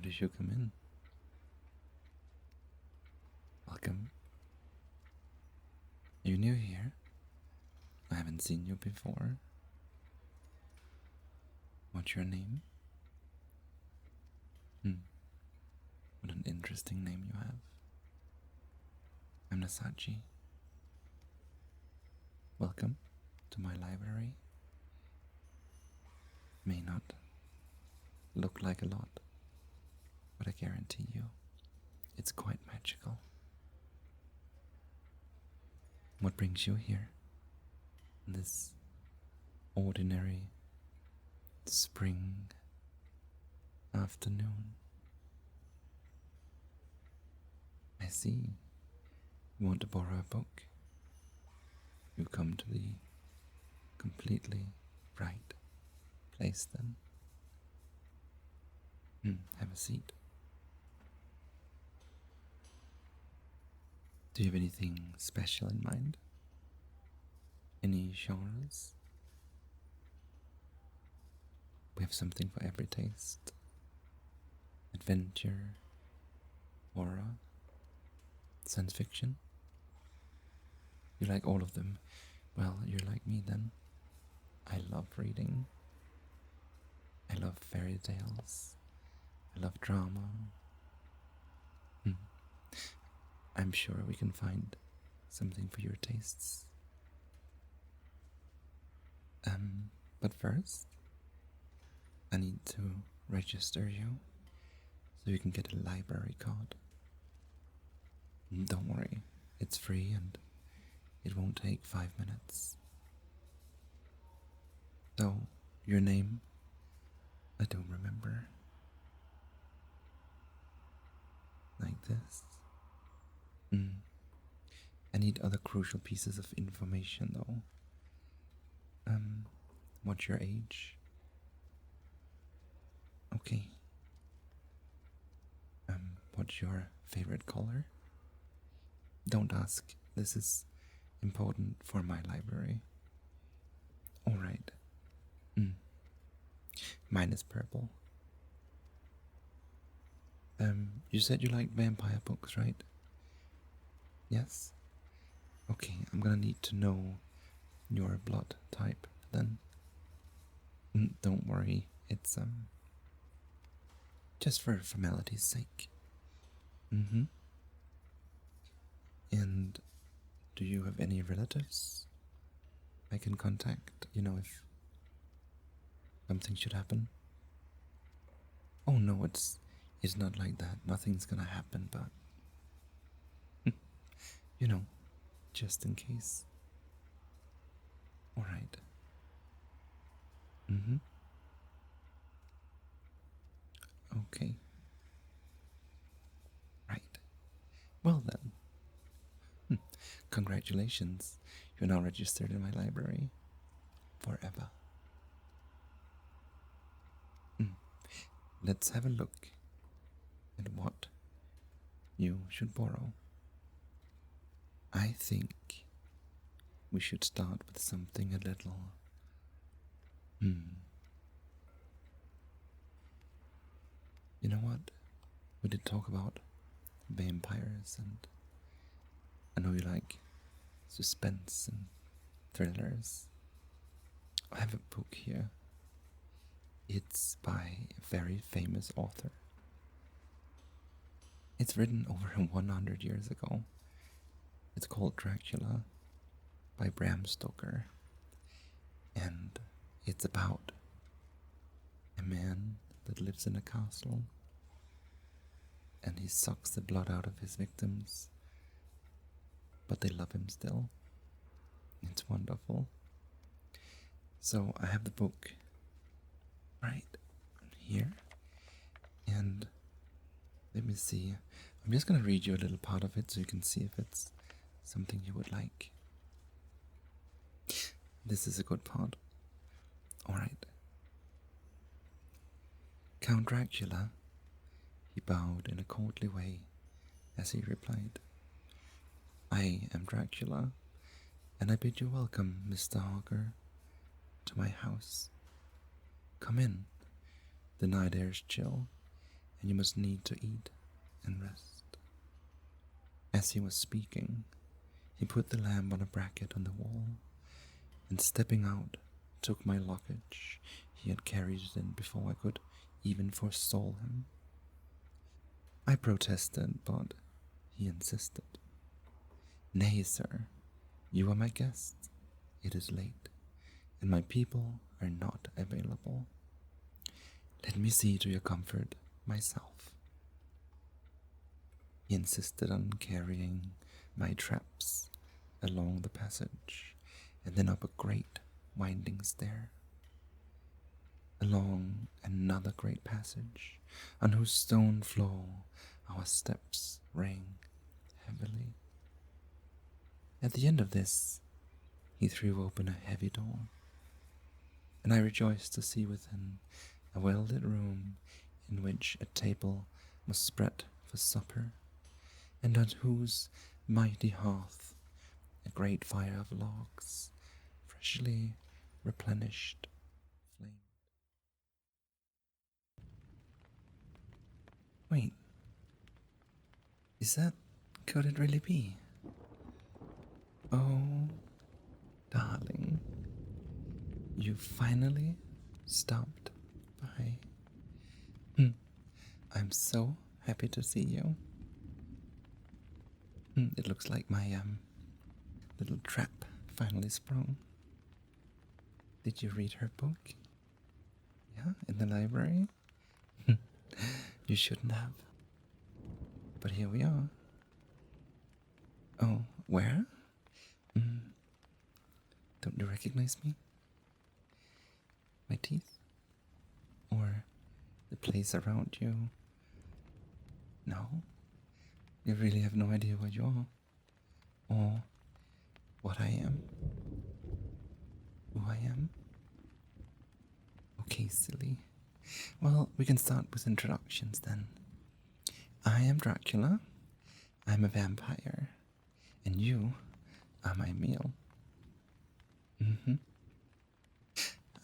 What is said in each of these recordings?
did you come in? Welcome. You new here? I haven't seen you before. What's your name? What an interesting name you have. I'm Nasachi. Welcome to my library. May not look like a lot, but I guarantee you, it's quite magical. What brings you here this ordinary spring afternoon? I see. You want to borrow a book? You come to the completely right place then. Have a seat. Do you have anything special in mind? Any genres? We have something for every taste. Adventure, horror, science fiction. You like all of them? Well, you're like me then. I love reading. I love fairy tales. I love drama. I'm sure we can find something for your tastes. But first, I need to register you so you can get a library card. Don't worry, it's free and it won't take 5 minutes. So, your name? I don't remember. Like this. I need other crucial pieces of information though. What's your age? Okay. What's your favorite color? Don't ask. This is important for my library. Alright. Mine is purple. You said you like vampire books, right? Yes? Okay, I'm gonna need to know your blood type then. Don't worry, it's just for formality's sake. And do you have any relatives I can contact, if something should happen? Oh no, it's not like that. Nothing's gonna happen, but just in case. Alright. Okay. Right. Well then. Congratulations. You're now registered in my library. Forever. Let's have a look at what you should borrow. I think we should start with something a little... You know what? We did talk about vampires, and I know you like suspense and thrillers. I have a book here. It's by a very famous author. It's written over 100 years ago. It's called Dracula by Bram Stoker. And it's about a man that lives in a castle and he sucks the blood out of his victims, but they love him still. It's wonderful. So I have the book right here, and let me see. I'm just going to read you a little part of it so you can see if it's something you would like. This is a good part. Alright. Count Dracula, he bowed in a courtly way as he replied, I am Dracula, and I bid you welcome, Mr. Hogger, to my house. Come in. The night air is chill, and you must need to eat and rest. As he was speaking, he put the lamp on a bracket on the wall, and stepping out, took my luggage he had carried it in before I could even forestall him. I protested, but he insisted. Nay, sir, you are my guest. It is late, and my people are not available. Let me see to your comfort myself. He insisted on carrying my traps along the passage, and then up a great winding stair, along another great passage, on whose stone floor our steps rang heavily. At the end of this, he threw open a heavy door, and I rejoiced to see within a well-lit room in which a table was spread for supper, and on whose mighty hearth a great fire of logs, freshly replenished, flamed. Wait, could it really be? Oh, darling, you finally stopped by. I'm so happy to see you. It looks like my little trap finally sprung. Did you read her book? Yeah, in the library? You shouldn't have. But here we are. Oh, where? Don't you recognize me? My teeth? Or the place around you? No? You really have no idea what you are? Or what I am? Who I am? Okay, silly. Well, we can start with introductions then. I am Dracula. I'm a vampire. And you are my meal.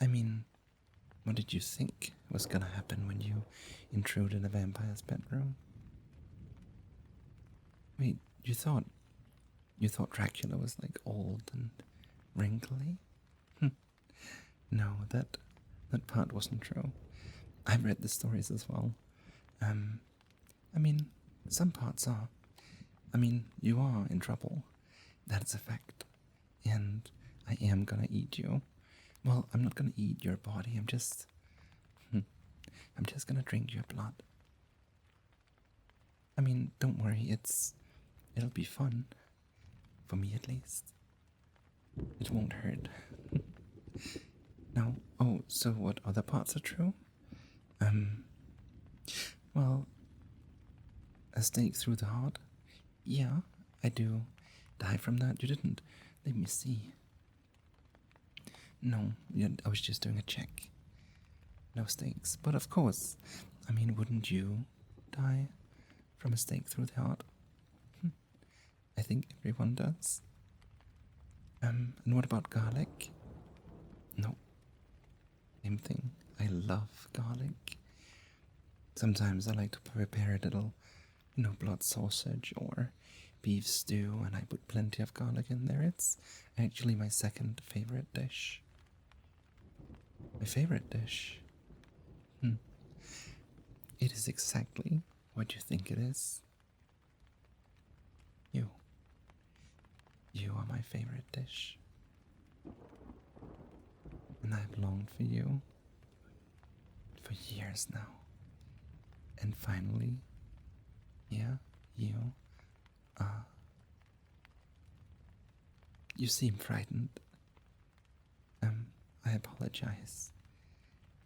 I mean, what did you think was gonna happen when you intruded a vampire's bedroom? Wait, you thought Dracula was like old and wrinkly? No, that part wasn't true. I've read the stories as well. I mean, some parts are. I mean, you are in trouble. That's a fact. And I am gonna eat you. Well, I'm not gonna eat your body. I'm just gonna drink your blood. I mean, don't worry. It'll be fun. For me, at least. It won't hurt. Now, so what other parts are true? Well, a stake through the heart? Yeah, I do die from that. You didn't. Let me see. No, I was just doing a check. No stakes. But of course, I mean, wouldn't you die from a stake through the heart? I think everyone does. And what about garlic? No. Same thing. I love garlic. Sometimes I like to prepare a little, blood sausage or beef stew, and I put plenty of garlic in there. It's actually my second favorite dish. My favorite dish? It is exactly what you think it is. You are my favorite dish. And I've longed for you for years now. And finally, here you are. You seem frightened. I apologize.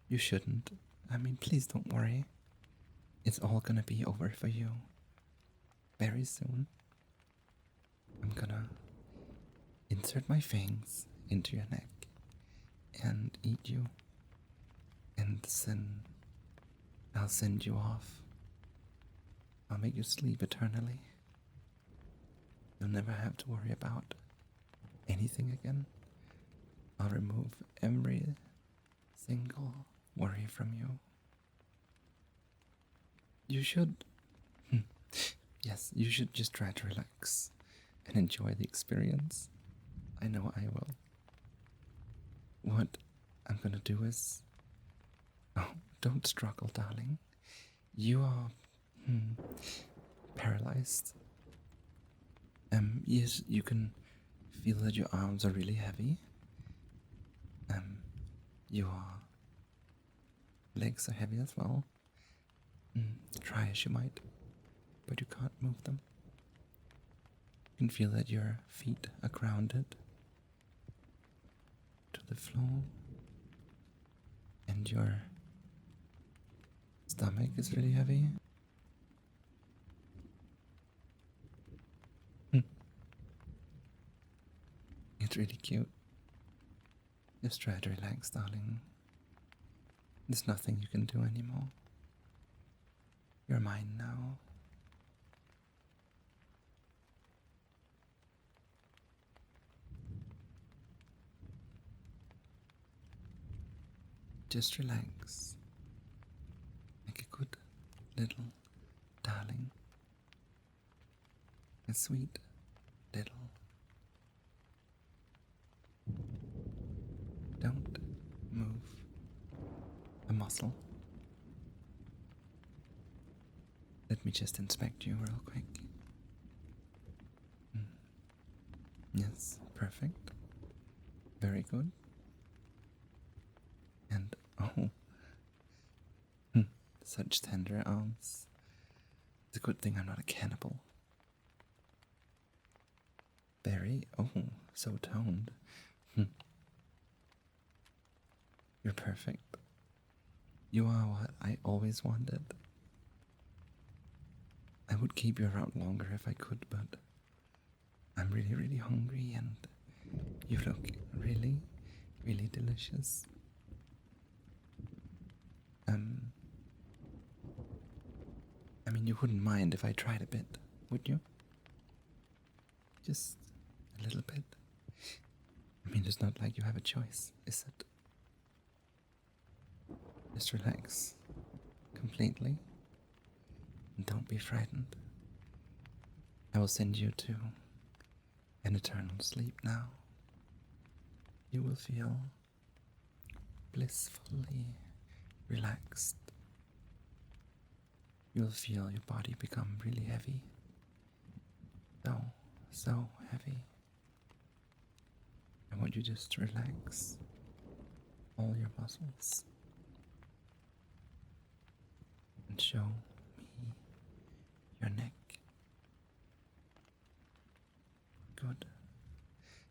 You shouldn't. I mean, please don't worry. It's all gonna be over for you very soon. I'm gonna insert my fangs into your neck and eat you, and then I'll send you off. I'll make you sleep eternally. You'll never have to worry about anything again. I'll remove every single worry from you. You should. Yes, you should just try to relax and enjoy the experience. I know I will. What I'm gonna do is. Oh, don't struggle, darling. You are paralyzed. Yes, you can feel that your arms are really heavy. Your legs are heavy as well. Try as you might, but you can't move them. You can feel that your feet are grounded to the floor, and your stomach is really heavy. It's really cute. Just try to relax, darling. There's nothing you can do anymore. You're mine now. Just relax. Like a good little darling. A sweet little. Don't move a muscle. Let me just inspect you real quick. Yes, perfect. Very good. And oh, such tender arms. It's a good thing I'm not a cannibal. Very, so toned. You're perfect. You are what I always wanted. I would keep you around longer if I could, but I'm really, really hungry and you look really, really delicious. I mean, you wouldn't mind if I tried a bit, would you? Just a little bit. I mean, it's not like you have a choice, is it? Just relax completely and don't be frightened. I will send you to an eternal sleep now. You will feel blissfully relaxed. You'll feel your body become really heavy. So heavy. I want you just to relax all your muscles and show me your neck. Good.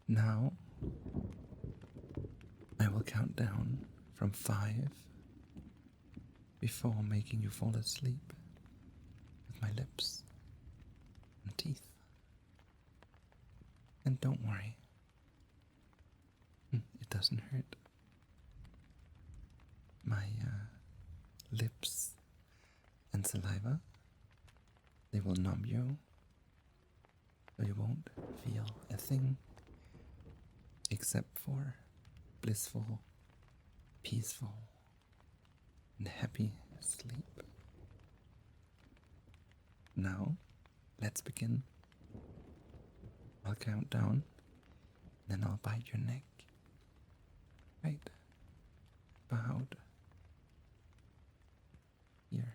Now I will count down from 5 before making you fall asleep with my lips and teeth. And don't worry, it doesn't hurt. My lips and saliva, they will numb you, so you won't feel a thing except for blissful, peaceful, and happy sleep. Now, let's begin. I'll count down, then I'll bite your neck. Right about here.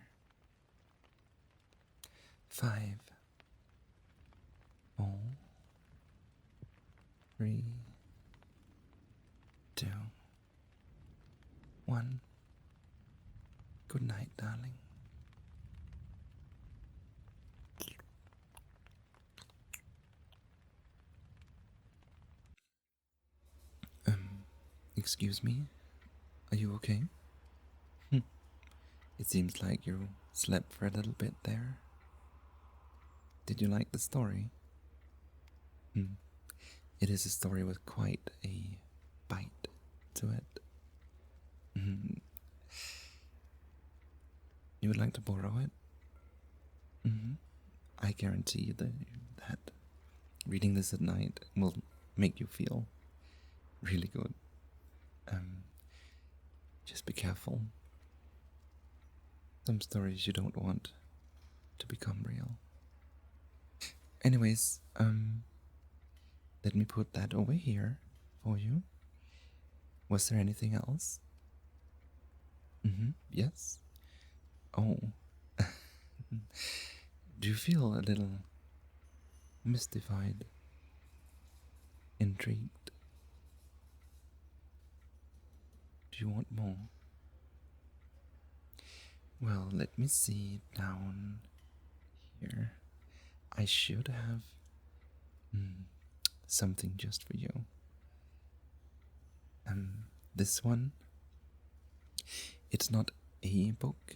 5, 4, 3, 2, 1. Good night, darling. Excuse me? Are you okay? It seems like you slept for a little bit there. Did you like the story? It is a story with quite a bite to it. You would like to borrow it? I guarantee that reading this at night will make you feel really good. Just be careful. Some stories you don't want to become real. Anyways, let me put that over here for you. Was there anything else? Yes? Oh. Do you feel a little mystified? Intrigued? Do you want more? Well, let me see down here. I should have something just for you. This one, it's not a book,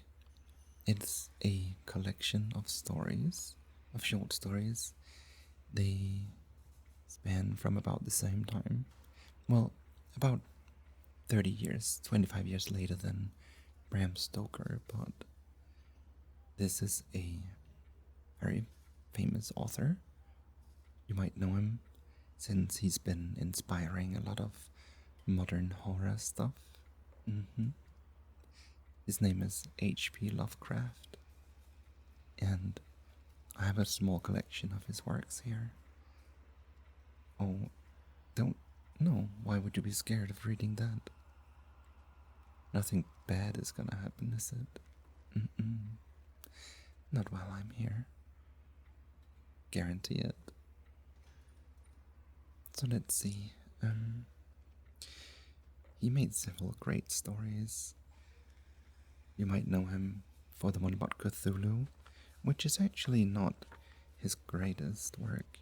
it's a collection of stories, of short stories. They span from about the same time. Well, about 30 years, 25 years later than Bram Stoker, but this is a very famous author. You might know him since he's been inspiring a lot of modern horror stuff. His name is H.P. Lovecraft, and I have a small collection of his works here. Oh, don't know. Why would you be scared of reading that? Nothing bad is gonna happen, is it? Not while I'm here. Guarantee it. So let's see. He made several great stories. You might know him for the one about Cthulhu, which is actually not his greatest work.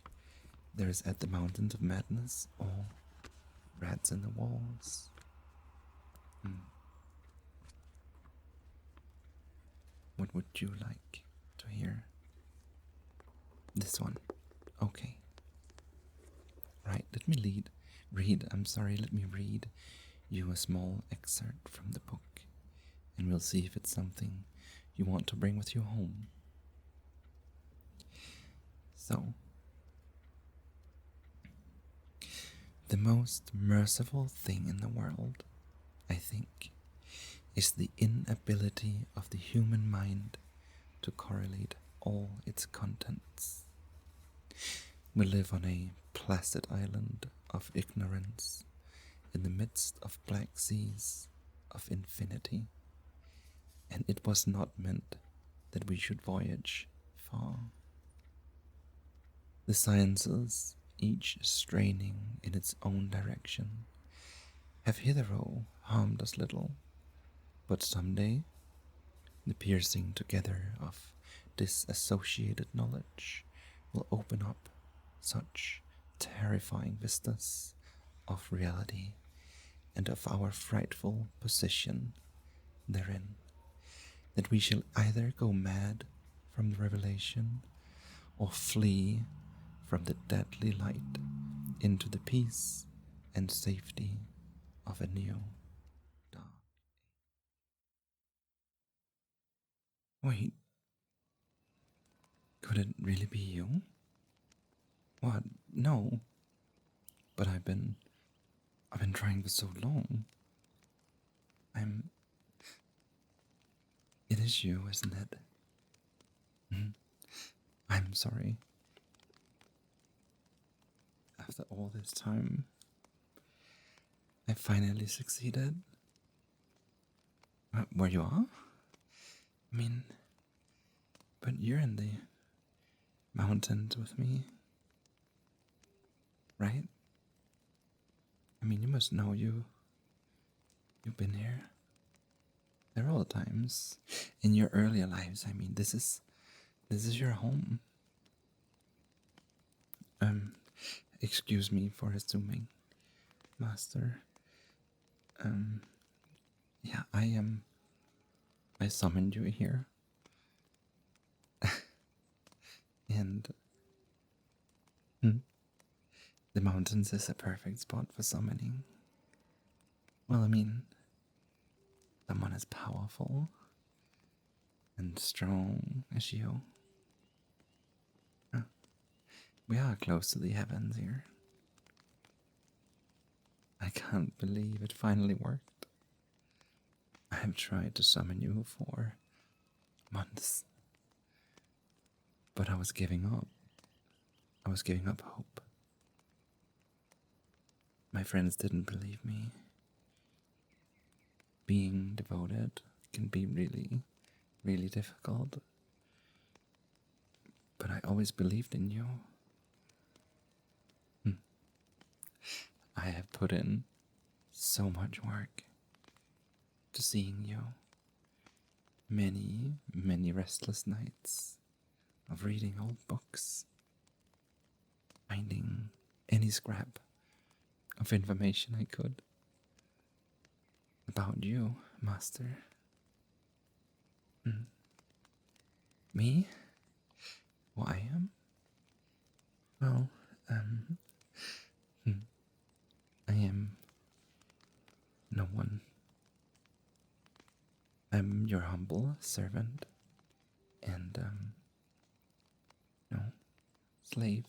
There's At the Mountains of Madness or Rats in the Walls. What would you like to hear? This one. Okay. Right, let me let me read you a small excerpt from the book, and we'll see if it's something you want to bring with you home. So, the most merciful thing in the world, I think, is the inability of the human mind to correlate all its contents. We live on a placid island of ignorance in the midst of black seas of infinity, and it was not meant that we should voyage far. The sciences, each straining in its own direction, have hitherto harmed us little, but someday the piercing together of disassociated knowledge will open up such terrifying vistas of reality and of our frightful position therein, that we shall either go mad from the revelation or flee from the deadly light into the peace and safety of a new dawn. Wait, could it really be you? What? No. But I've been trying for so long. It is you, isn't it? I'm sorry. After all this time, I finally succeeded. Where you are? I mean, but you're in the mountains with me, right? I mean, you must know you've been here several times in your earlier lives. I mean, this is your home. Excuse me for assuming, Master. Yeah, I summoned you here. And the mountains is a perfect spot for summoning. Well, I mean, someone as powerful and strong as you. We are close to the heavens here. I can't believe it finally worked. I have tried to summon you for months. But I was giving up. I was giving up hope. My friends didn't believe me. Being devoted can be really, really difficult. But I always believed in you. I have put in so much work to seeing you. Many, many restless nights of reading old books, finding any scrap of information I could about you, Master. Me? Who I am? Well, I am no one. I'm your humble servant and, no, slave,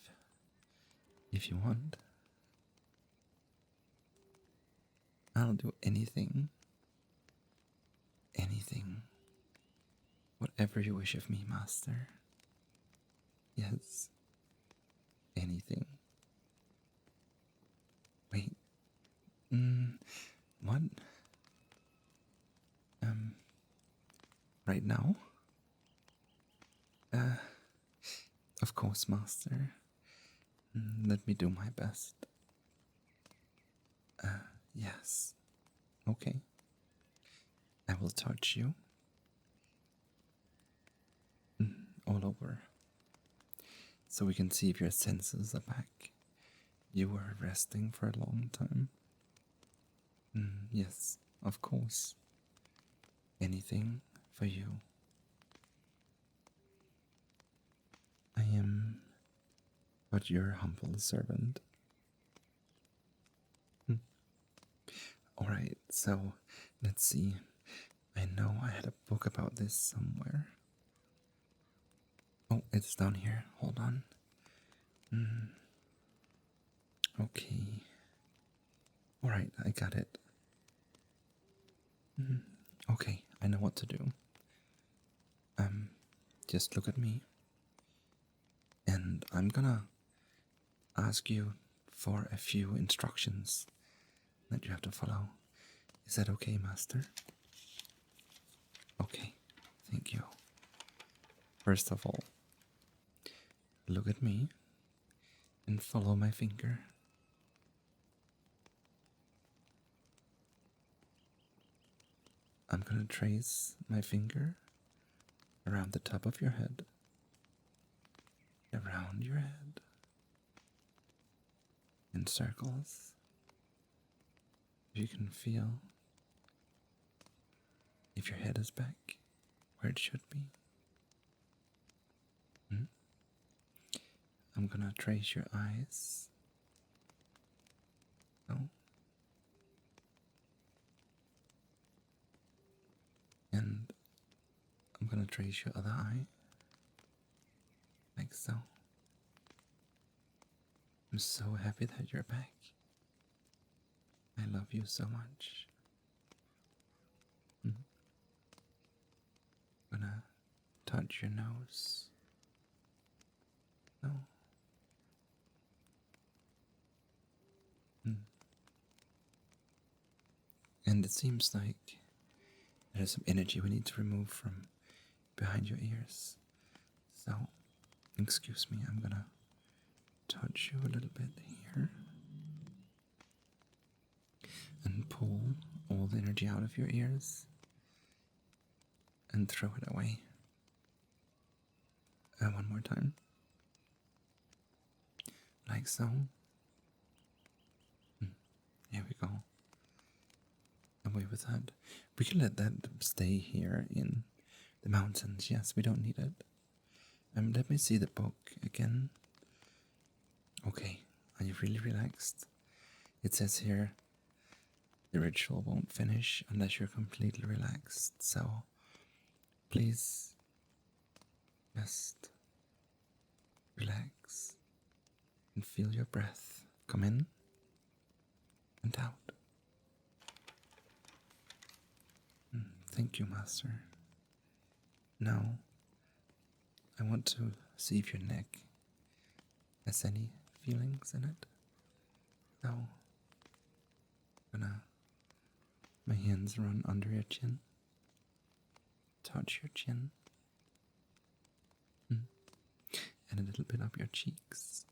if you want. I'll do anything, whatever you wish of me, Master. Yes, anything. Wait, what? Right now? Of course, Master. Let me do my best. Yes. Okay. I will touch you. All over. So we can see if your senses are back. You were resting for a long time. Yes, of course. Anything for you. I am but your humble servant. Alright, so let's see. I know I had a book about this somewhere. Oh, it's down here. Hold on. Okay. Alright, I got it. Okay, I know what to do. Just look at me. And I'm gonna ask you for a few instructions that you have to follow. Is that okay, Master? Okay, thank you. First of all, look at me and follow my finger. I'm gonna trace my finger around the top of your head, around your head, in circles. You can feel if your head is back where it should be. I'm gonna trace your eyes. Oh. And I'm gonna trace your other eye. Like so. I'm so happy that you're back. I love you so much. I'm gonna touch your nose. No. And it seems like there's some energy we need to remove from behind your ears. So, excuse me, I'm gonna touch you a little bit here. And pull all the energy out of your ears. And throw it away. One more time. Like so. Here we go. Away with that. We can let that stay here in the mountains. Yes, we don't need it. Let me see the book again. Okay, are you really relaxed? It says here, the ritual won't finish unless you're completely relaxed. So, please, just relax and feel your breath come in and out. Thank you, Master. Now, I want to see if your neck has any feelings in it. Now, my hands run under your chin, touch your chin, and a little bit up your cheeks.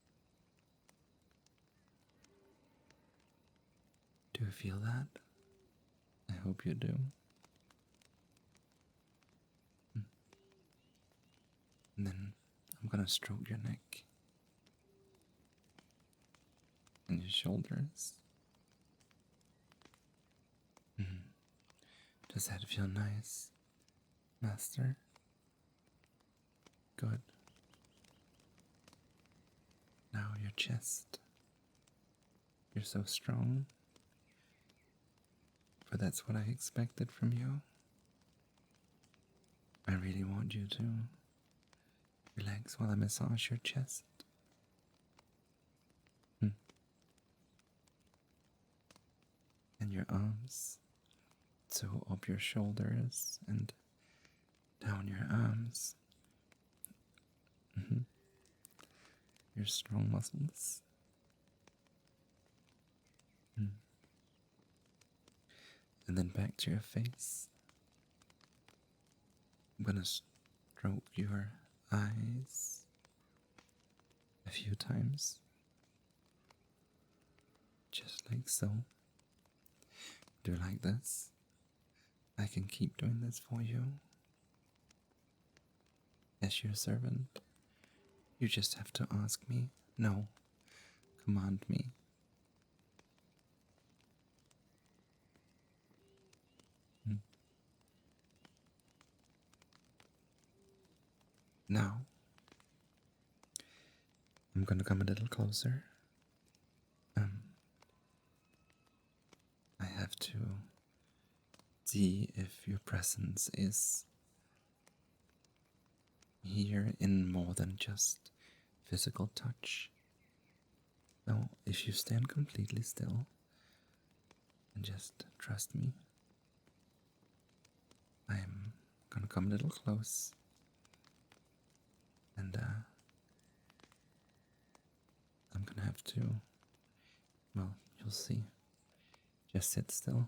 Do you feel that? I hope you do. And then I'm gonna stroke your neck and your shoulders. Does that feel nice, Master? Good. Now your chest. You're so strong. But that's what I expected from you. I really want you to relax while I massage your chest. And your arms. So up your shoulders and down your arms. Your strong muscles. And then back to your face. I'm gonna stroke your eyes a few times. Just like so. Do you like this? I can keep doing this for you. As your servant, you just have to ask me. No, command me. Now, I'm gonna come a little closer. I have to see if your presence is here in more than just physical touch. Now, if you stand completely still and just trust me, I'm gonna come a little close and I'm gonna have to, well, you'll see. Just sit still.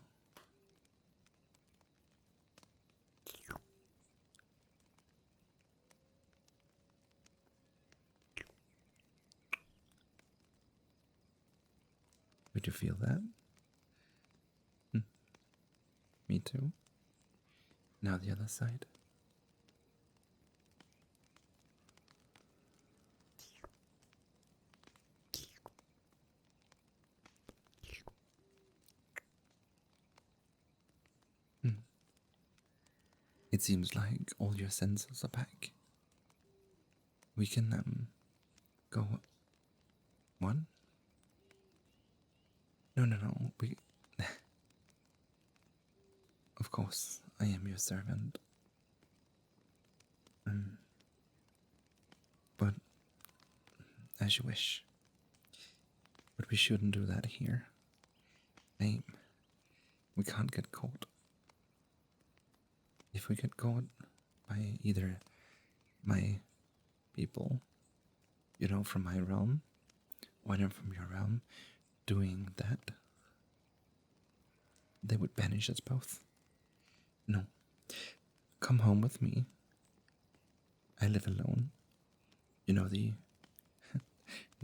Would you feel that? Me too. Now the other side. It seems like all your senses are back. We can go. One? No. We. Of course, I am your servant. But as you wish. But we shouldn't do that here. We can't get caught. If we get caught by either my people, from my realm, or them from your realm, doing that, they would banish us both. No. Come home with me. I live alone. The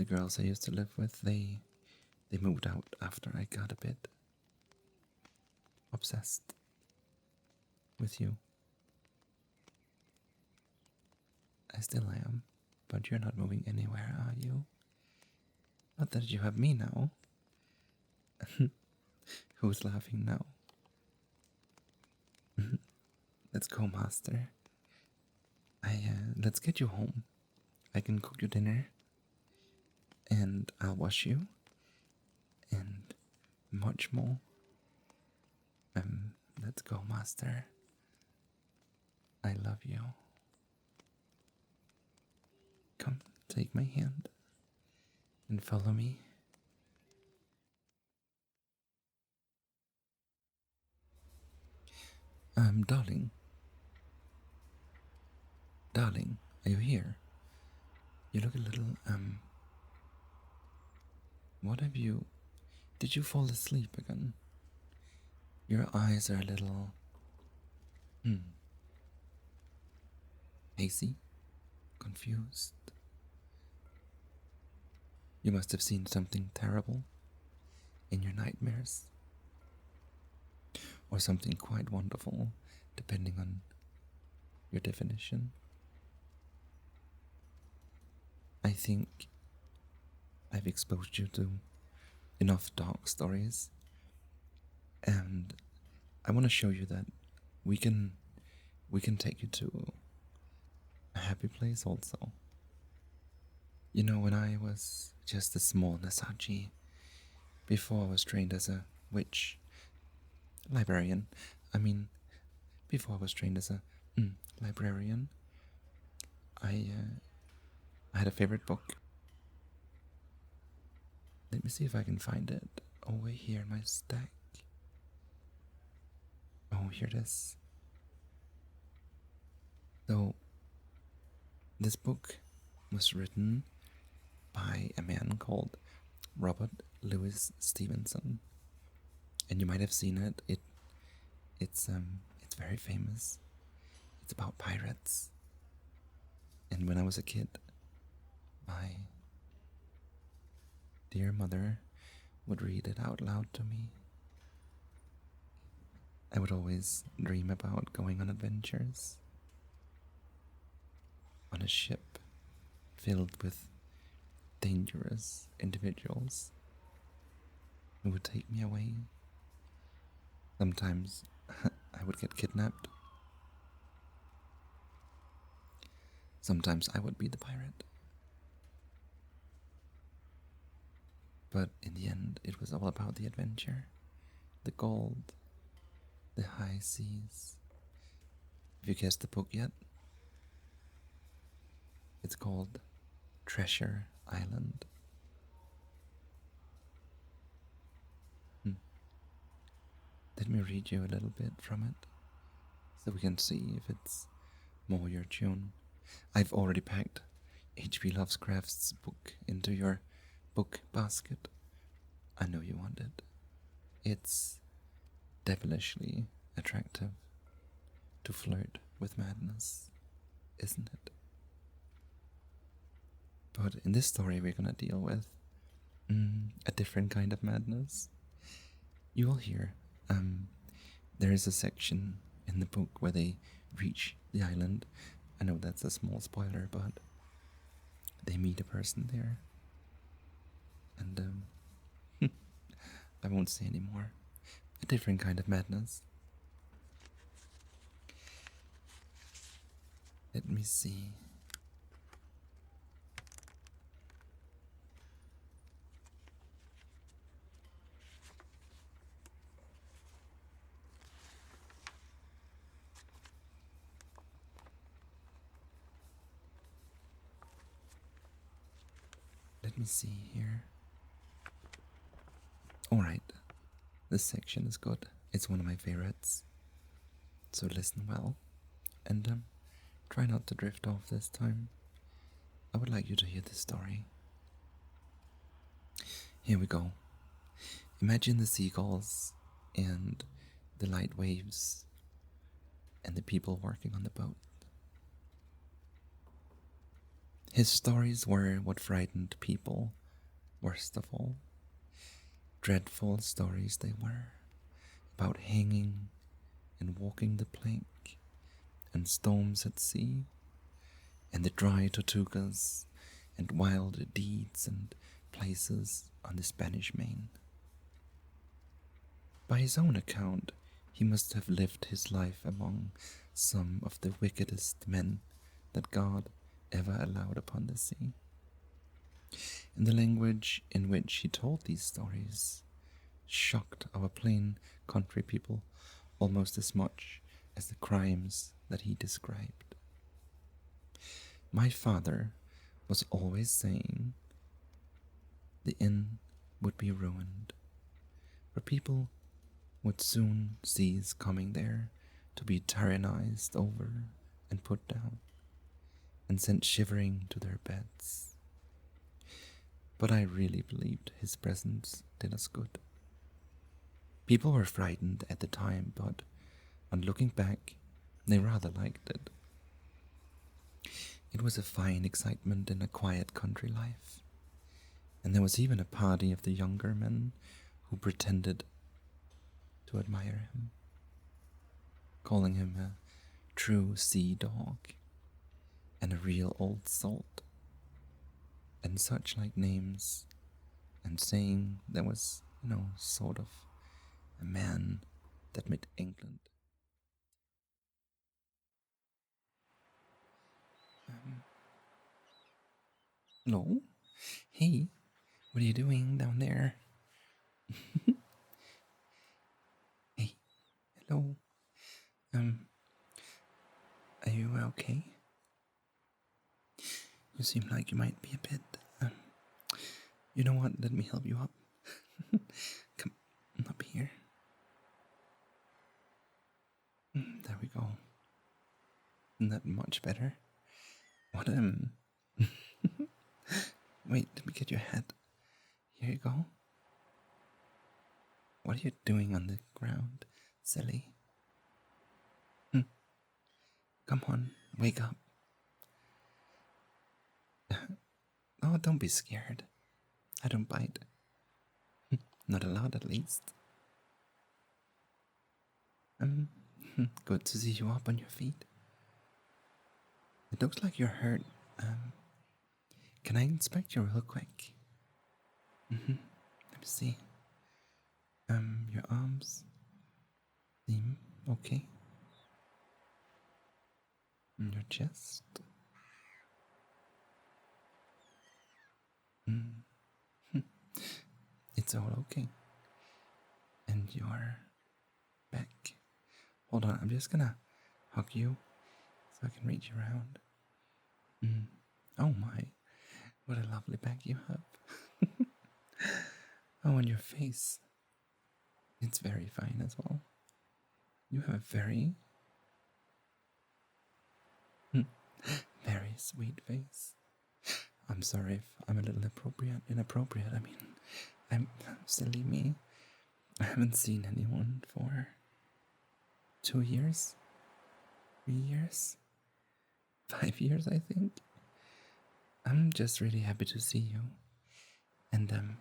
the girls I used to live with, they moved out after I got a bit obsessed with you. I still am, but you're not moving anywhere, are you? Not that you have me now. Who's laughing now? Let's go, master. Let's get you home. I can cook you dinner, and I'll wash you, and much more. Let's go, master. I love you. Come, take my hand, and follow me. Darling. Darling, are you here? You look a little, what have you, did you fall asleep again? Your eyes are a little, hazy, confused. You must have seen something terrible in your nightmares, or something quite wonderful, depending on your definition. I think I've exposed you to enough dark stories, and I want to show you that we can take you to a happy place also. You know, when I was just a small Nasaji, before I was trained as a witch, librarian, I mean, before I was trained as a librarian, I had a favorite book. Let me see if I can find it over here in my stack. Oh, here it is. So, this book was written by a man called Robert Louis Stevenson, and you might have seen it. It's very famous. It's about pirates. And when I was a kid, my dear mother would read it out loud to me. I would always dream about going on adventures on a ship filled with dangerous individuals who would take me away. Sometimes I would get kidnapped. Sometimes I would be the pirate. But in the end, it was all about the adventure, the gold, the high seas. Have you guessed the book yet? It's called Treasure Island. Let me read you a little bit from it, so we can see if it's more your tune. I've already packed H.P. Lovecraft's book into your book basket. I know you want it. It's devilishly attractive to flirt with madness, isn't it? But in this story, we're gonna deal with a different kind of madness. You will hear there is a section in the book where they reach the island. I know that's a small spoiler, but they meet a person there. And I won't say any more. A different kind of madness. Let me see. Let me see here. Alright, this section is good. It's one of my favorites. So listen well, and try not to drift off this time. I would like you to hear this story. Here we go. Imagine the seagulls and the light waves and the people working on the boat. His stories were what frightened people worst of all. Dreadful stories they were, about hanging and walking the plank, and storms at sea, and the dry tortugas, and wild deeds and places on the Spanish Main. By his own account, he must have lived his life among some of the wickedest men that God ever allowed upon the sea. And the language in which he told these stories shocked our plain country people almost as much as the crimes that he described. My father was always saying the inn would be ruined, for people would soon cease coming there to be tyrannized over and put down, and sent shivering to their beds. But I really believed his presence did us good. People were frightened at the time, but on looking back, they rather liked it. It was a fine excitement in a quiet country life, and there was even a party of the younger men who pretended to admire him, calling him a true sea dog and a real old salt, and such like names, and saying there was, sort of a man that made England. Hello? Hey, what are you doing down there? Hey, hello. Are you okay? You seem like you might be a bit, you know what? Let me help you up. Come up here. There we go. Isn't that much better? What, wait, let me get your head. Here you go. What are you doing on the ground, silly? Come on, wake up. Oh, don't be scared. I don't bite. Not allowed, at least. Good to see you up on your feet. It looks like you're hurt. Can I inspect you real quick? Let me see. Your arms seem okay. And your chest. It's all okay. And your back. Hold on, I'm just gonna hug you so I can reach around. Oh my, what a lovely back you have. Oh, and your face. It's very fine as well. You have a very, very sweet face. I'm sorry if I'm a little inappropriate. I mean, I'm silly me. I haven't seen anyone for 2 years, 3 years, 5 years, I think. I'm just really happy to see you. And,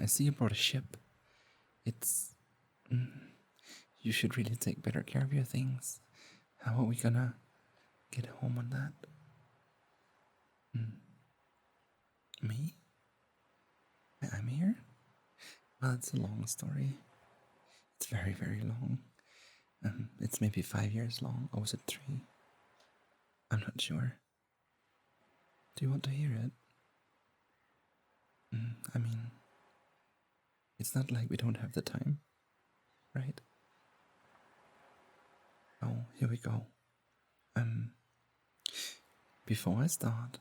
I see you brought a ship. It's, you should really take better care of your things. How are we gonna get home on that? Me? I'm here? Well, it's a long story. It's very, very long. It's maybe 5 years long, or was it 3? I'm not sure. Do you want to hear it? It's not like we don't have the time, right? Oh, here we go. Before I start,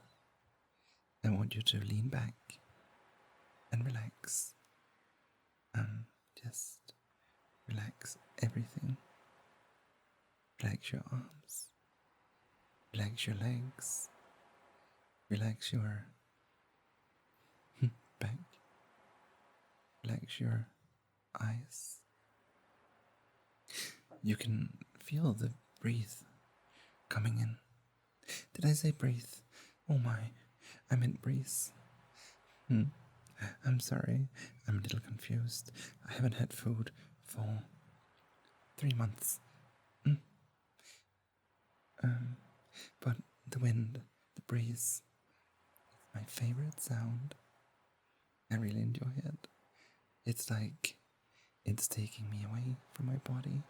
I want you to lean back and relax. Just relax everything. Relax your arms. Relax your legs. Relax your back. Relax your eyes. You can feel the breath coming in. Did I say breathe? Oh my, I meant breeze. I'm sorry, I'm a little confused. I haven't had food for 3 months. But the wind, the breeze, my favorite sound. I really enjoy it. It's like it's taking me away from my body.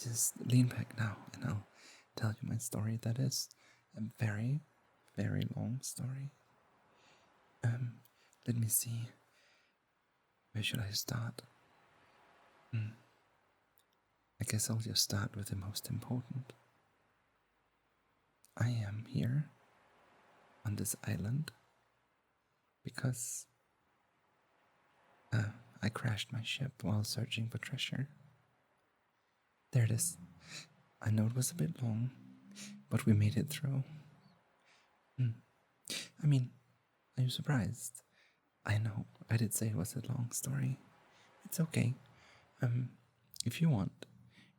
Just lean back now and I'll tell you my story. That is a very, very long story. Let me see. Where should I start? I guess I'll just start with the most important. I am here on this island because I crashed my ship while searching for treasure. There it is. I know it was a bit long, but we made it through. I mean, are you surprised? I know, I did say it was a long story. It's okay. If you want,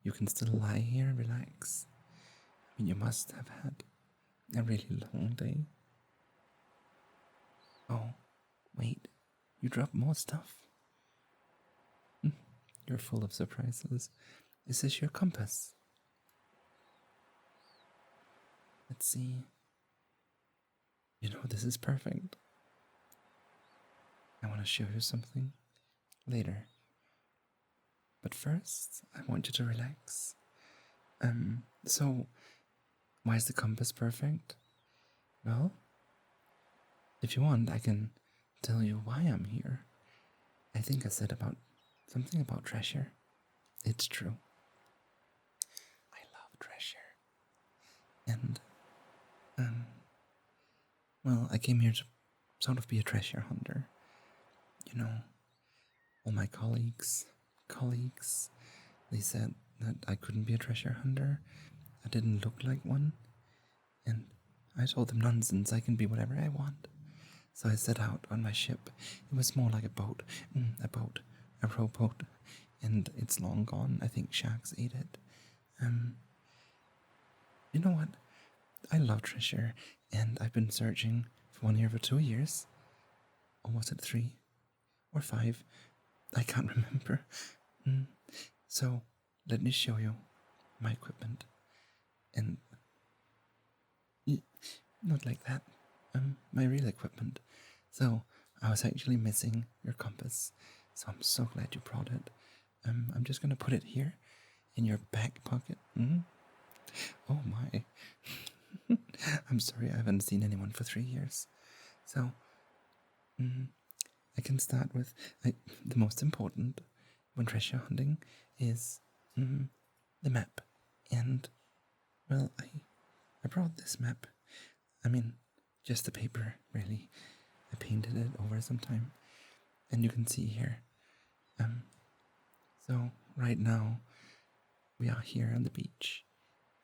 you can still lie here and relax. I mean, you must have had a really long day. Oh, wait, you dropped more stuff. You're full of surprises. Is this your compass? Let's see. You know, this is perfect. I want to show you something later. But first, I want you to relax. So, why is the compass perfect? Well, if you want, I can tell you why I'm here. I think I said something about treasure. It's true. I love treasure. And, well, I came here to sort of be a treasure hunter. You know, all my colleagues, they said that I couldn't be a treasure hunter. I didn't look like one. And I told them nonsense, I can be whatever I want. So I set out on my ship. It was more like a boat, a rowboat, and it's long gone. I think sharks ate it. You know what? I love treasure, and I've been searching for one here for 2 years. Or was it 3 or 5? I can't remember. So let me show you my equipment. And not like that. My real equipment. So I was actually missing your compass. So I'm so glad you brought it. I'm just gonna put it here in your back pocket. Oh my. I'm sorry, I haven't seen anyone for 3 years. So I can start with the most important when treasure hunting is the map. And well, I brought this map. I mean, just the paper, really. I painted it over some time. And you can see here. So right now we are here on the beach,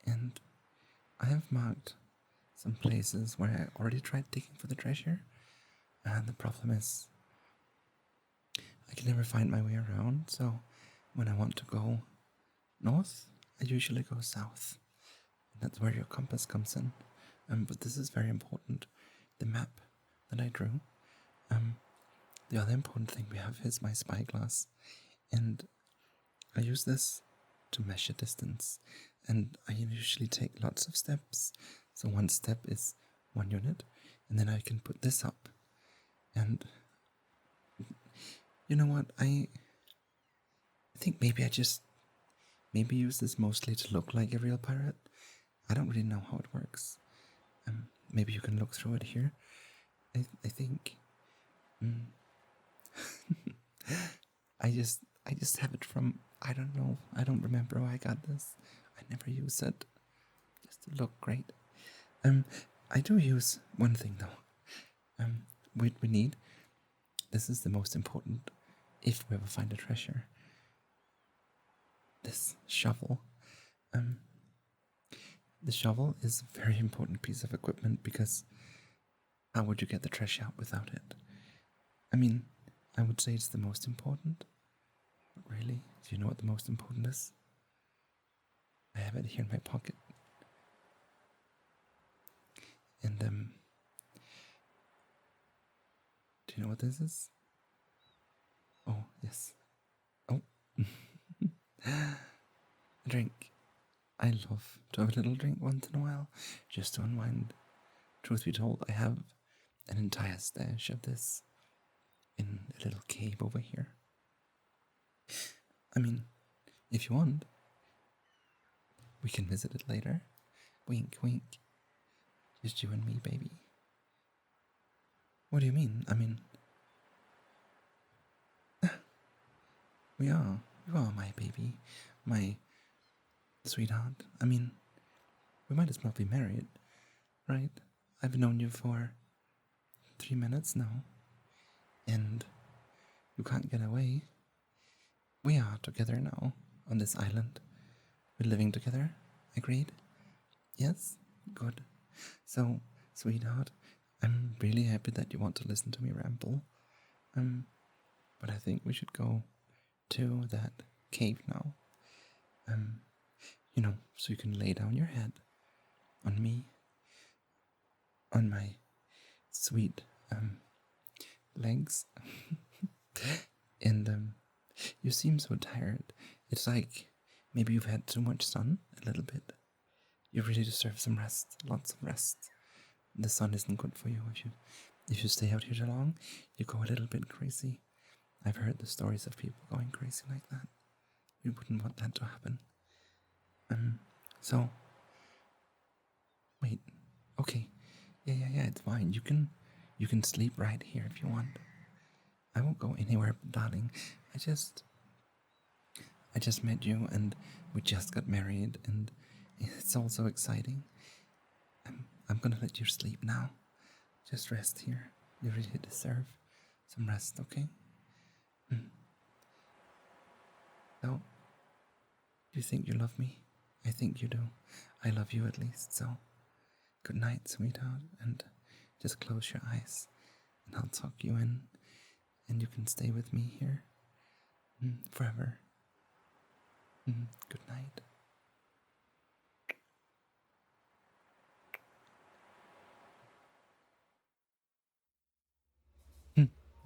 and I have marked some places where I already tried digging for the treasure, and the problem is I can never find my way around. So when I want to go north, I usually go south. That's where your compass comes in. But this is very important. The map that I drew. The other important thing we have is my spyglass, and I use this to measure distance, and I usually take lots of steps. So one step is 1 unit, and then I can put this up. And you know what? I think maybe I just use this mostly to look like a real pirate. I don't really know how it works. Maybe you can look through it here. I think I just have it from, I don't know. I don't remember where I got this. I never use it. Just to look great. I do use one thing though. We need, this is the most important if we ever find a treasure. This shovel. The shovel is a very important piece of equipment because how would you get the treasure out without it? I mean, I would say it's the most important. But really, do you know what the most important is? I have it here in my pocket. And, do you know what this is? Oh, yes. Oh. A drink. I love to have a little drink once in a while, just to unwind. Truth be told, I have an entire stash of this in a little cave over here. I mean, if you want, we can visit it later. Wink, wink. Just you and me, baby. What do you mean? I mean, you are my baby, my sweetheart. I mean, we might as well be married, right? I've known you for 3 minutes now, and you can't get away. We are together now on this island. We're living together. Agreed? Yes? Good. So, sweetheart, I'm really happy that you want to listen to me ramble. But I think we should go to that cave now. So you can lay down your head on me, on my sweet legs. And you seem so tired. It's like maybe you've had too much sun, a little bit. You really deserve some rest, lots of rest. The sun isn't good for you. If you stay out here too long, you go a little bit crazy. I've heard the stories of people going crazy like that. We wouldn't want that to happen. So wait, okay. Yeah, it's fine. You can sleep right here if you want. I won't go anywhere, darling. I just met you and we just got married and it's all so exciting. I'm gonna let you sleep now. Just rest here. You really deserve some rest, okay? So, do you think you love me? I think you do. I love you at least, so good night, sweetheart, and just close your eyes and I'll tuck you in and you can stay with me here forever. Good night.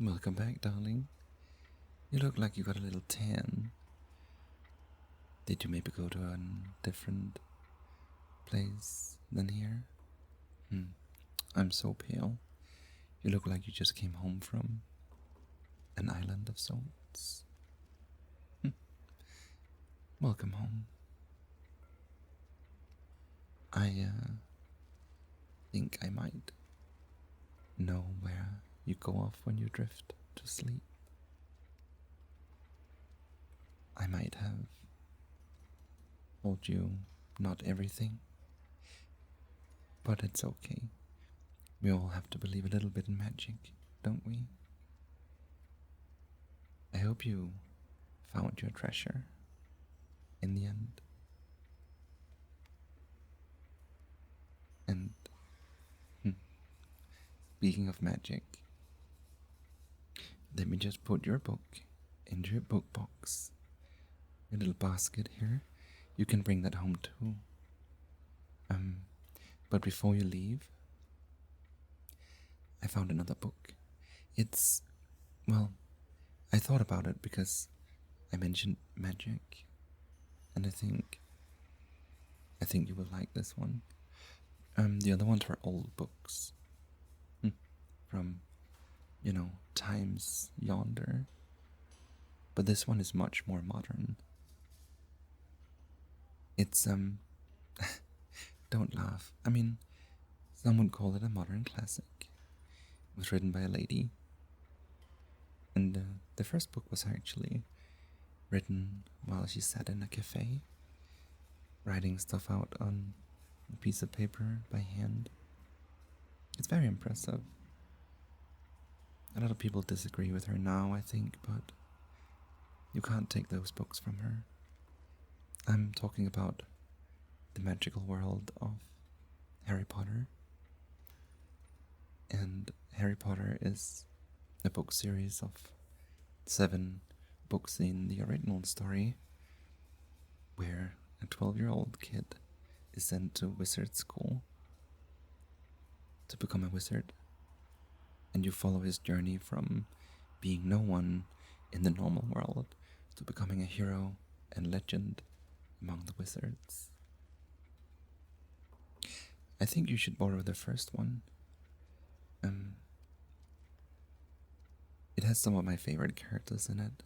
Welcome back, darling. You look like you got a little tan. Did you maybe go to a different place than here? I'm so pale. You look like you just came home from an island of sorts. Welcome home. I think I might know where you go off when you drift to sleep. I might have told you not everything, but it's okay. We all have to believe a little bit in magic, don't we? I hope you found your treasure in the end. And speaking of magic, let me just put your book into your book box. Your little basket here. You can bring that home too. But before you leave, I found another book. It's, well, I thought about it because I mentioned magic, and I think you will like this one. The other ones were old books from, times yonder, but this one is much more modern. It's don't laugh. I mean, some would call it a modern classic. It was written by a lady, and the first book was actually written while she sat in a cafe, writing stuff out on a piece of paper by hand. It's very impressive. A lot of people disagree with her now, I think, but you can't take those books from her. I'm talking about the magical world of Harry Potter. And Harry Potter is a book series of 7 books in the original story, where a 12-year-old kid is sent to wizard school to become a wizard, and you follow his journey from being no one in the normal world to becoming a hero and legend among the wizards. I think you should borrow the first one. It has some of my favorite characters in it.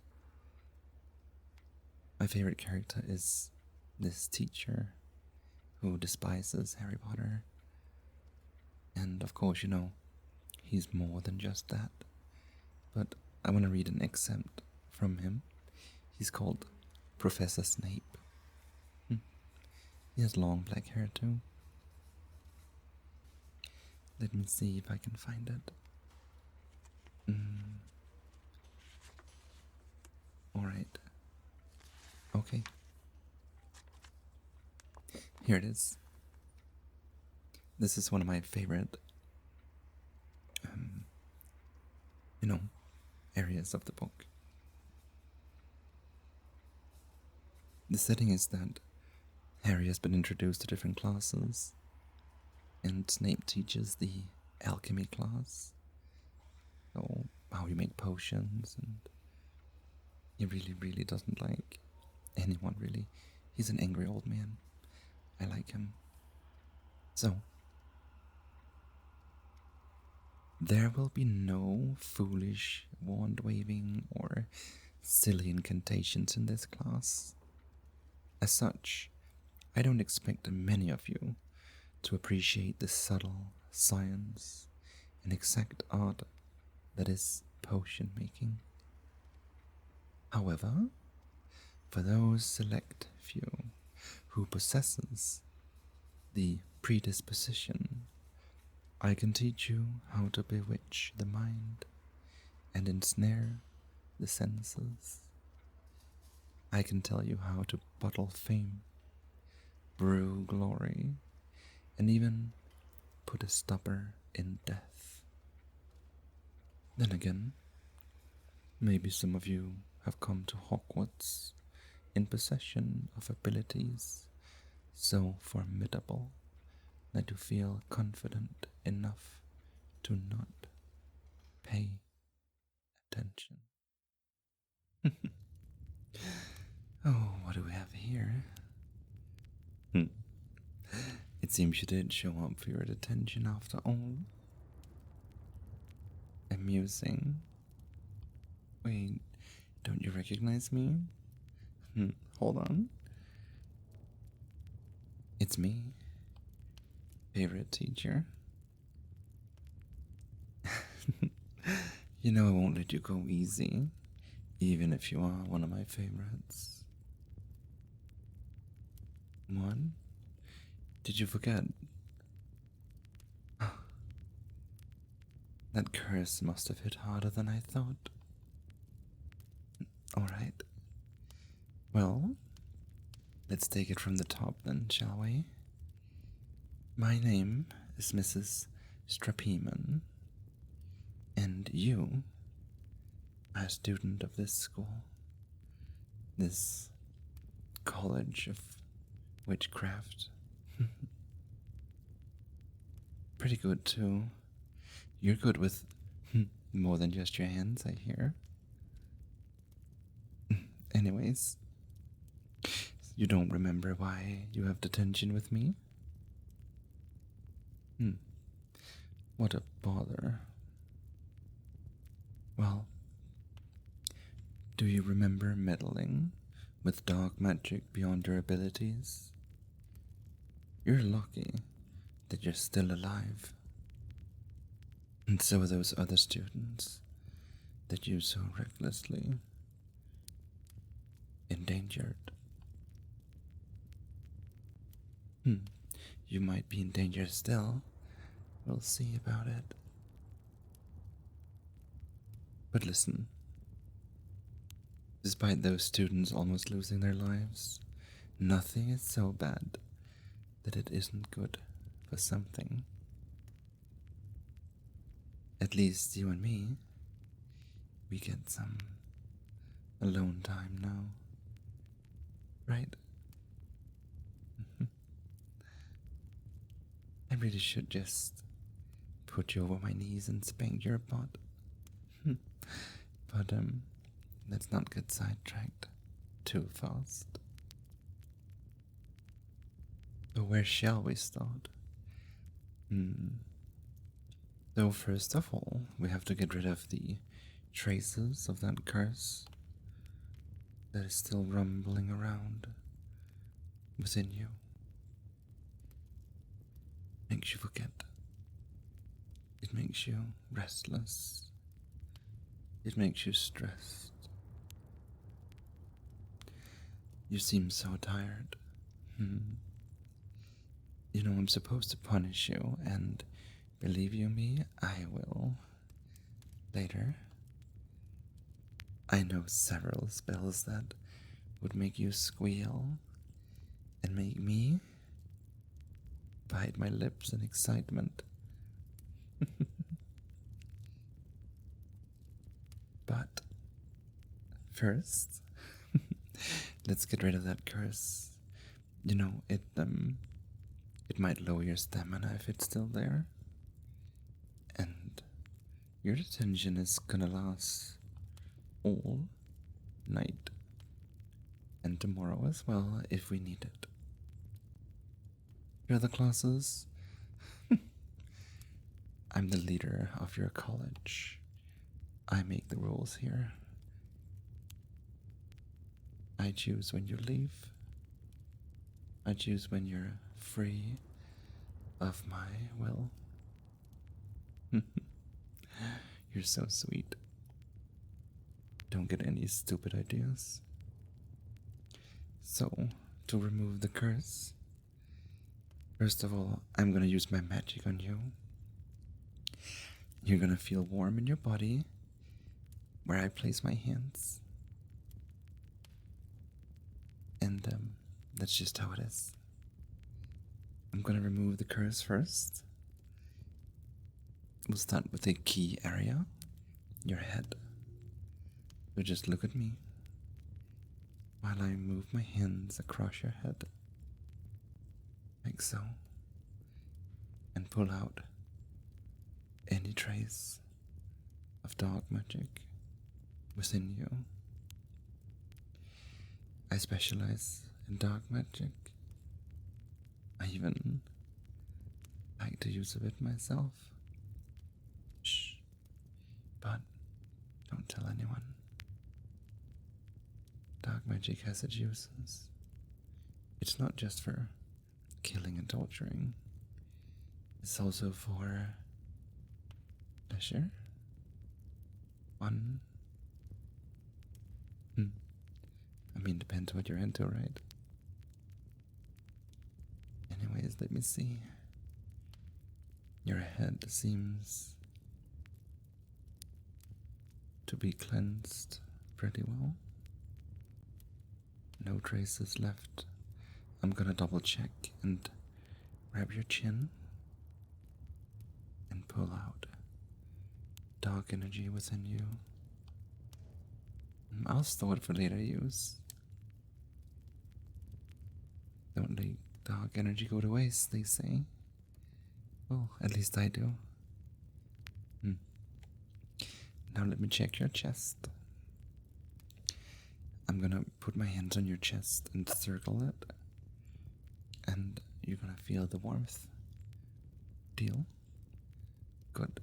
My favorite character is this teacher who despises Harry Potter. And of course, he's more than just that. But I want to read an excerpt from him. He's called Professor Snape. He has long black hair too. Let me see if I can find it. Alright. Okay. Here it is. This is one of my favorite, um, you know, areas of the book. The setting is that Harry has been introduced to different classes, and Snape teaches the alchemy class. So, how you make potions, and he really, really doesn't like anyone, really. He's an angry old man. I like him. So, there will be no foolish wand waving or silly incantations in this class. As such, I don't expect many of you to appreciate the subtle science and exact art that is potion making. However, for those select few who possesses the predisposition, I can teach you how to bewitch the mind and ensnare the senses. I can tell you how to bottle fame, brew glory, and even put a stopper in death. Then again, maybe some of you have come to Hogwarts in possession of abilities so formidable that you feel confident enough to not pay attention. Oh, what do we have here? It seems you did show up for your detention after all. Amusing. Wait, don't you recognize me? Hold on. It's me, favorite teacher. You know I won't let you go easy, even if you are one of my favorites. What? Did you forget? That curse must have hit harder than I thought. Alright. Well, let's take it from the top then, shall we? My name is Mrs. Strapeman, and you are a student of this school, this college of witchcraft. Pretty good, too. You're good with more than just your hands, I hear. Anyways, you don't remember why you have detention with me? What a bother. Well, do you remember meddling with dark magic beyond your abilities? You're lucky that you're still alive. And so are those other students that you so recklessly endangered. You might be in danger still. We'll see about it. But listen, despite those students almost losing their lives, nothing is so bad that it isn't good for something. At least you and me, we get some alone time now. Right? I really should just put you over my knees and spank your butt. But, let's not get sidetracked too fast. So where shall we start? So first of all, we have to get rid of the traces of that curse that is still rumbling around within you. Makes you forget. It makes you restless. It makes you stressed. You seem so tired. You know, I'm supposed to punish you, and believe you me, I will. Later. I know several spells that would make you squeal and make me bite my lips in excitement. But first, let's get rid of that curse. You know, it might lower your stamina if it's still there. And your detention is gonna last all night. And tomorrow as well if we need it. Your other classes? I'm the leader of your college. I make the rules here. I choose when you leave. I choose when you're free of my will. You're so sweet. Don't get any stupid ideas. So, to remove the curse, first of all, I'm gonna use my magic on you. You're gonna feel warm in your body where I place my hands. And that's just how it is. I'm gonna remove the curse first. We'll start with the key area, your head. So just look at me while I move my hands across your head, like so, and pull out any trace of dark magic within you. I specialize in dark magic. I even like to use a bit myself. Shh, but don't tell anyone. Dark magic has its uses. It's not just for killing and torturing. It's also for pleasure. Fun. I mean, depends what you're into, right? Anyways, let me see. Your head seems to be cleansed pretty well. No traces left. I'm gonna double check and grab your chin and pull out dark energy within you. I'll store it for later use. Don't let dark energy go to waste, they say. Well, at least I do. Now let me check your chest. I'm gonna put my hands on your chest and circle it. And you're gonna feel the warmth. Deal? Good.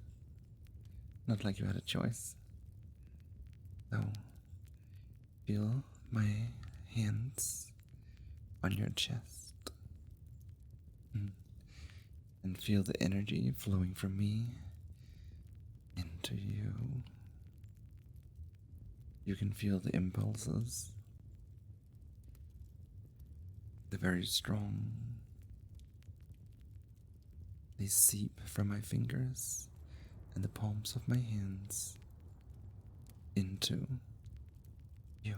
Not like you had a choice. So, feel my hands on your chest. And feel the energy flowing from me into you. You can feel the impulses. They're very strong. They seep from my fingers and the palms of my hands into you.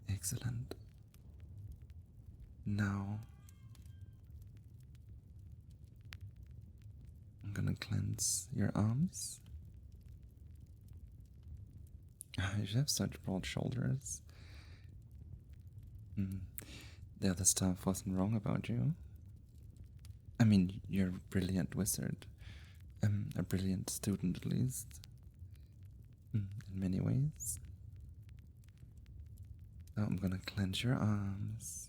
Excellent. Now, I'm gonna cleanse your arms. You have such broad shoulders. The other stuff wasn't wrong about you. I mean, you're a brilliant wizard. A brilliant student, at least. In many ways. So I'm gonna clench your arms.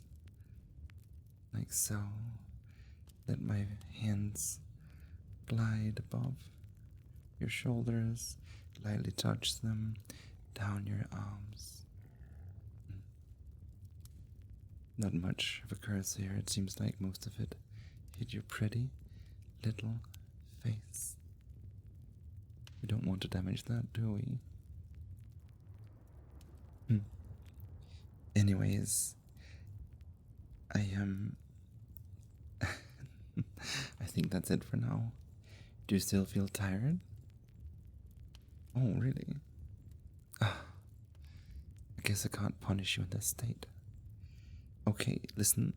Like so. Let my hands glide above your shoulders. Lightly touch them down your arms. Not much of a curse here. It seems like most of it hit your pretty little face. We don't want to damage that, do we? Anyways, I am... I think that's it for now. Do you still feel tired? Oh, really? I guess I can't punish you in this state. Okay, listen.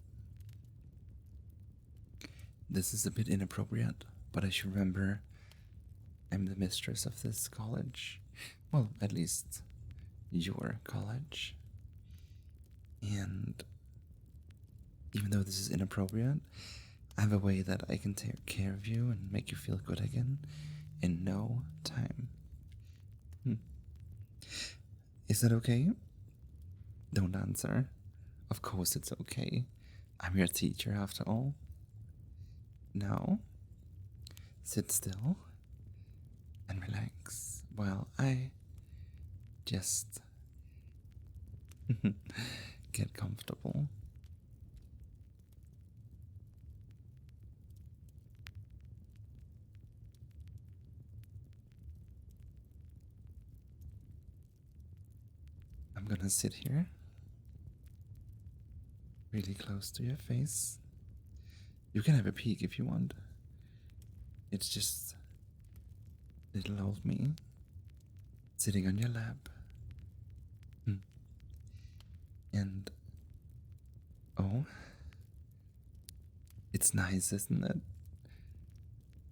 This is a bit inappropriate, but I should remember I'm the mistress of this college. Well, at least your college. And even though this is inappropriate, I have a way that I can take care of you and make you feel good again in no time. Hmm. Is that okay? Don't answer. Of course it's okay. I'm your teacher after all. Now, sit still and relax while I just get comfortable. I'm gonna sit here really close to your face. You can have a peek if you want. It's just little old me sitting on your lap. And oh, it's nice, isn't it?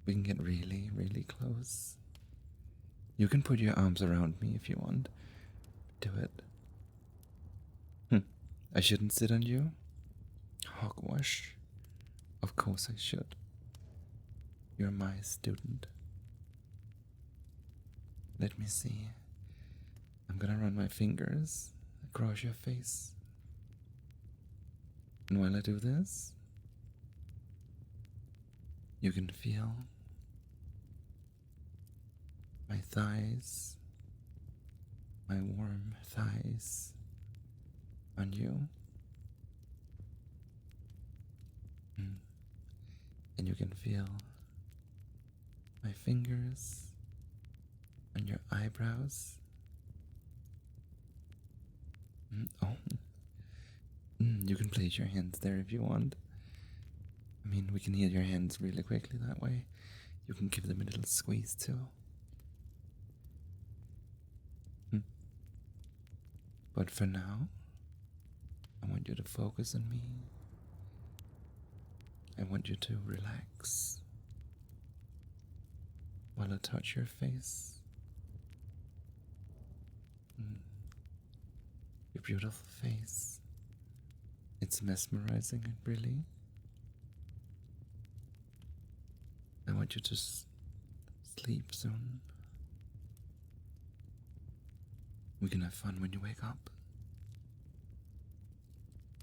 We can get really, really close. You can put your arms around me if you want. Do it. I shouldn't sit on you? Hogwash. Of course I should. You're my student. Let me see. I'm gonna run my fingers across your face. And while I do this, you can feel my thighs, my warm thighs on you. And you can feel my fingers on your eyebrows. Oh, you can place your hands there if you want. I mean, we can heal your hands really quickly that way. You can give them a little squeeze too. But for now, I want you to focus on me. I want you to relax while I touch your face. Your beautiful face. It's mesmerizing, and really. I want you to sleep soon. We can have fun when you wake up.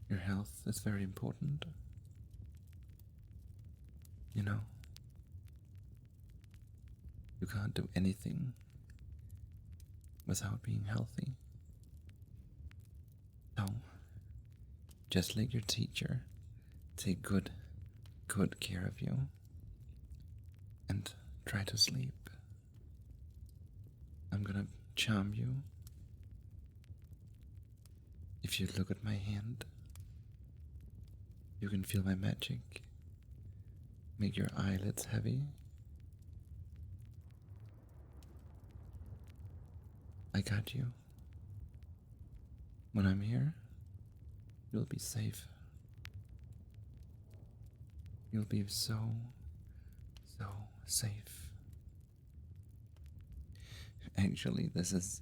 Your health is very important. You know, you can't do anything without being healthy. So, just like your teacher, take good care of you and try to sleep. I'm gonna charm you. If you look at my hand, you can feel my magic. Make your eyelids heavy. I got you. When I'm here, you'll be safe. You'll be so safe. Actually, this is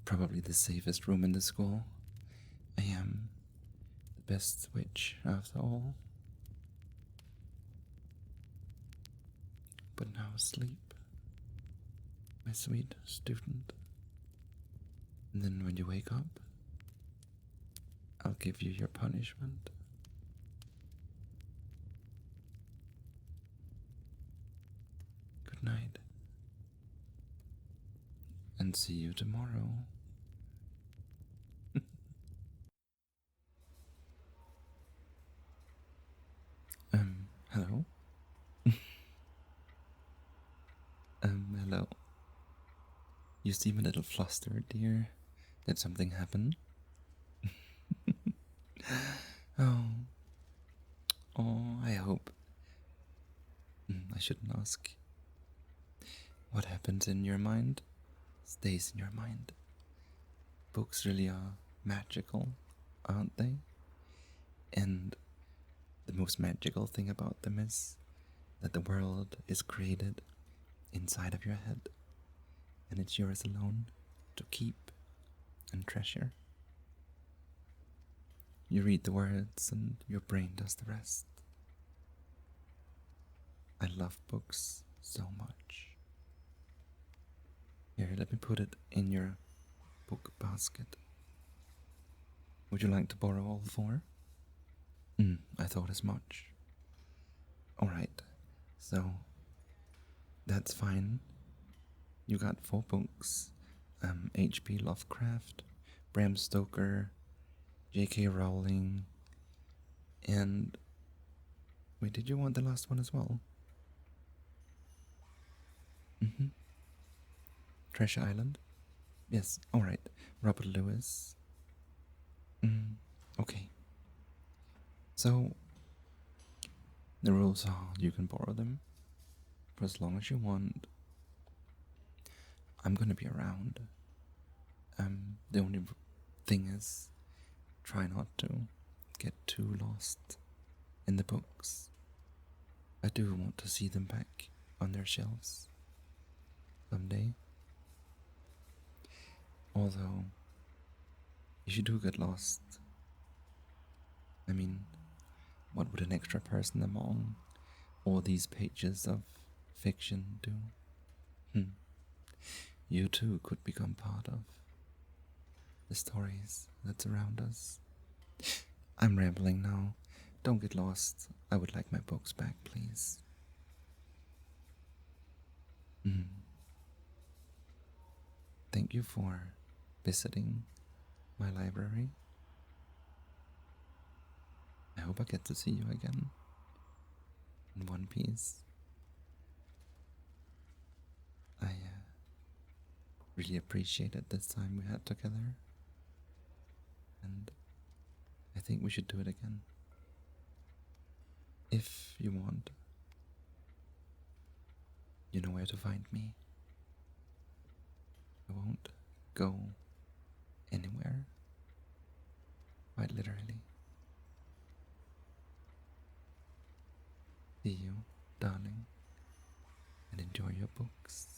probably the safest room in the school. I am the best witch after all. But now sleep, my sweet student. And then when you wake up, I'll give you your punishment. Good night. And see you tomorrow. Hello? Hello. You seem a little flustered, dear. Did something happen? Oh. Oh, I hope. I shouldn't ask. What happens in your mind stays in your mind. Books really are magical, aren't they? And the most magical thing about them is that the world is created inside of your head, and it's yours alone to keep and treasure. You read the words and your brain does the rest. I love books so much. Here, let me put it in your book basket. Would you like to borrow all four? I thought as much. Alright, so that's fine. You got 4 books. H.P. Lovecraft, Bram Stoker, J.K. Rowling, and... Wait, did you want the last one as well? Treasure Island? Yes, alright. Robert Lewis. Okay. So, the rules are you can borrow them for as long as you want. I'm gonna be around. The only thing is, try not to get too lost in the books. I do want to see them back on their shelves someday. Although, if you do get lost, I mean, what would an extra person among all these pages of fiction do? You too could become part of the stories that surround us. I'm rambling now. Don't get lost. I would like my books back, please. Thank you for visiting my library. I hope I get to see you again in one piece. I really appreciated this time we had together, and I think we should do it again. If you want, you know where to find me. I won't go anywhere, quite literally. See you, darling, and enjoy your books.